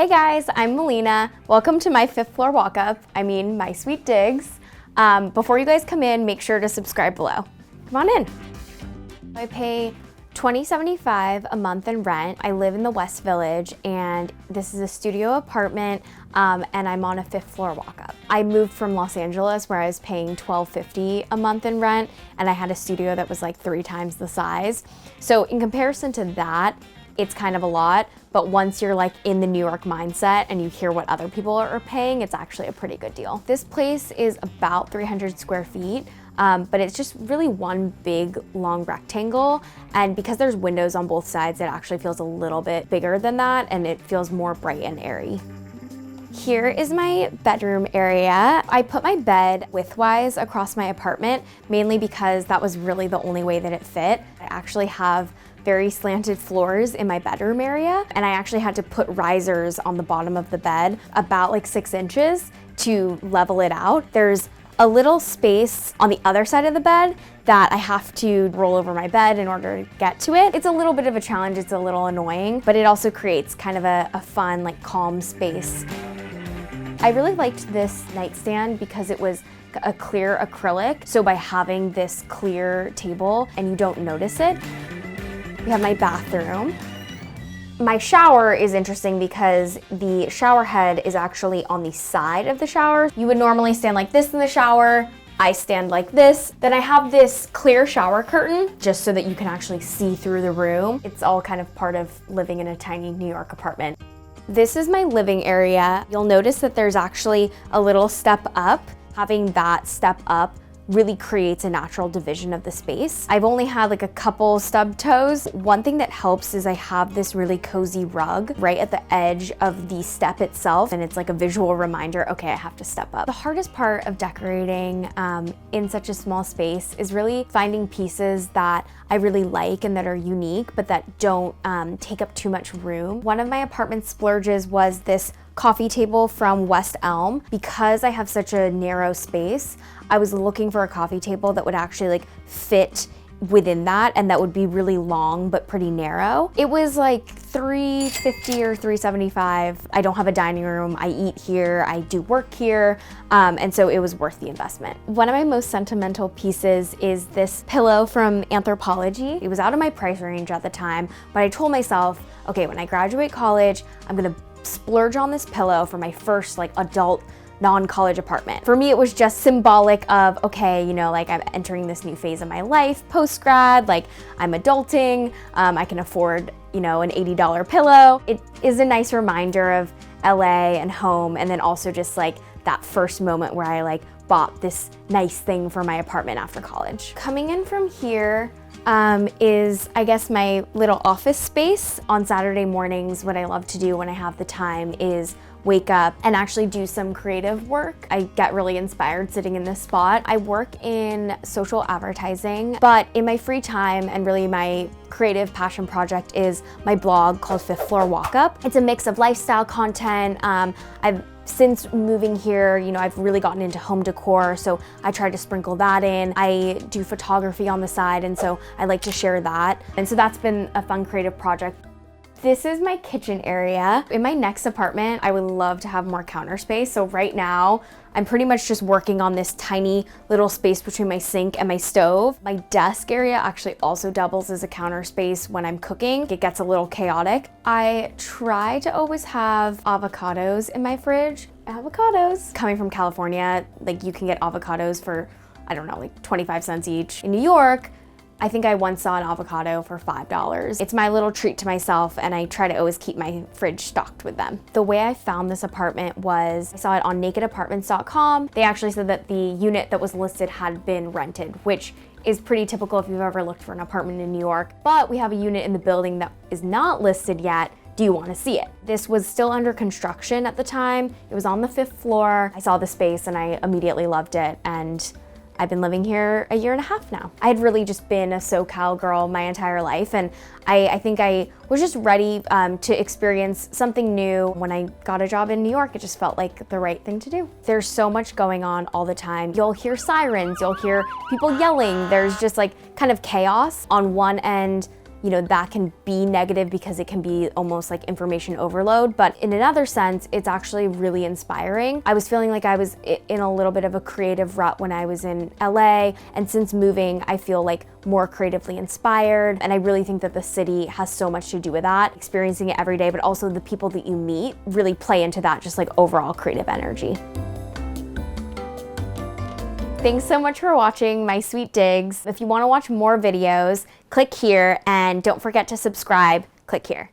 Hey guys, I'm Melina. Welcome to my 5th floor walk-up, my sweet digs. Before you guys come in, make sure to subscribe below. Come on in. I pay $20.75 a month in rent. I live in the West Village and this is a studio apartment and I'm on a 5th floor walk-up. I moved from Los Angeles where I was paying $12.50 a month in rent and I had a studio that was like 3 times the size. So in comparison to that, it's kind of a lot, but once you're like in the New York mindset and you hear what other people are paying, it's actually a pretty good deal. This place is about 300 square feet, but it's just really one big long rectangle. And because there's windows on both sides, it actually feels a little bit bigger than that and it feels more bright and airy. Here is my bedroom area. I put my bed widthwise across my apartment, mainly because that was really the only way that it fit. I actually have very slanted floors in my bedroom area, and I actually had to put risers on the bottom of the bed about like 6 inches to level it out. There's a little space on the other side of the bed that I have to roll over my bed in order to get to it. It's a little bit of a challenge, it's a little annoying, but it also creates kind of a fun, like calm space. I really liked this nightstand because it was a clear acrylic, so by having this clear table and you don't notice it. We have my bathroom. My shower is interesting because the shower head is actually on the side of the shower. You would normally stand like this in the shower. I stand like this. Then I have this clear shower curtain just so that you can actually see through the room. It's all kind of part of living in a tiny New York apartment. This is my living area. You'll notice that there's actually a little step up. Having that step up really creates a natural division of the space. I've only had like a couple stub toes. One thing that helps is I have this really cozy rug right at the edge of the step itself, and it's like a visual reminder, okay, I have to step up. The hardest part of decorating in such a small space is really finding pieces that I really like and that are unique, but that don't take up too much room. One of my apartment splurges was this coffee table from West Elm. Because I have such a narrow space, I was looking for a coffee table that would actually like fit within that and that would be really long but pretty narrow. It was like $350 or $375. I don't have a dining room. I eat here, I do work here, and so it was worth the investment. One of my most sentimental pieces is this pillow from Anthropology. It was out of my price range at the time, but I told myself, okay, when I graduate college, I'm gonna splurge on this pillow for my first like adult non-college apartment. For me, it was just symbolic of, okay, you know, like I'm entering this new phase of my life post-grad, like I'm adulting, I can afford, you know, an $80 pillow. It is a nice reminder of LA and home, and then also just like that first moment where I like bought this nice thing for my apartment after college. Coming in from here is, I guess, my little office space. On Saturday mornings, what I love to do when I have the time is wake up and actually do some creative work. I get really inspired sitting in this spot. I work in social advertising, but in my free time, and really my creative passion project is my blog called 5th Floor Walkup. It's a mix of lifestyle content. Since moving here, you know, I've really gotten into home decor, so I try to sprinkle that in. I do photography on the side, and so I like to share that. And so that's been a fun creative project. This is my kitchen area. In my next apartment, I would love to have more counter space. So right now, I'm pretty much just working on this tiny little space between my sink and my stove. My desk area actually also doubles as a counter space when I'm cooking. It gets a little chaotic. I try to always have avocados in my fridge. Avocados. Coming from California, like you can get avocados for, I don't know, like 25 cents each. In New York, I think I once saw an avocado for $5. It's my little treat to myself, and I try to always keep my fridge stocked with them. The way I found this apartment was I saw it on nakedapartments.com. They actually said that the unit that was listed had been rented, which is pretty typical if you've ever looked for an apartment in New York. But we have a unit in the building that is not listed yet. Do you want to see it? This was still under construction at the time. It was on the 5th floor. I saw the space and I immediately loved it, and I've been living here a year and a half now. I had really just been a SoCal girl my entire life, and I think I was just ready to experience something new. When I got a job in New York, it just felt like the right thing to do. There's so much going on all the time. You'll hear sirens, you'll hear people yelling. There's just like kind of chaos. On one end, you know, that can be negative because it can be almost like information overload. But in another sense, it's actually really inspiring. I was feeling like I was in a little bit of a creative rut when I was in LA. And since moving, I feel like more creatively inspired. And I really think that the city has so much to do with that. Experiencing it every day, but also the people that you meet really play into that, just like overall creative energy. Thanks so much for watching my sweet digs. If you want to watch more videos, click here, and don't forget to subscribe. Click here.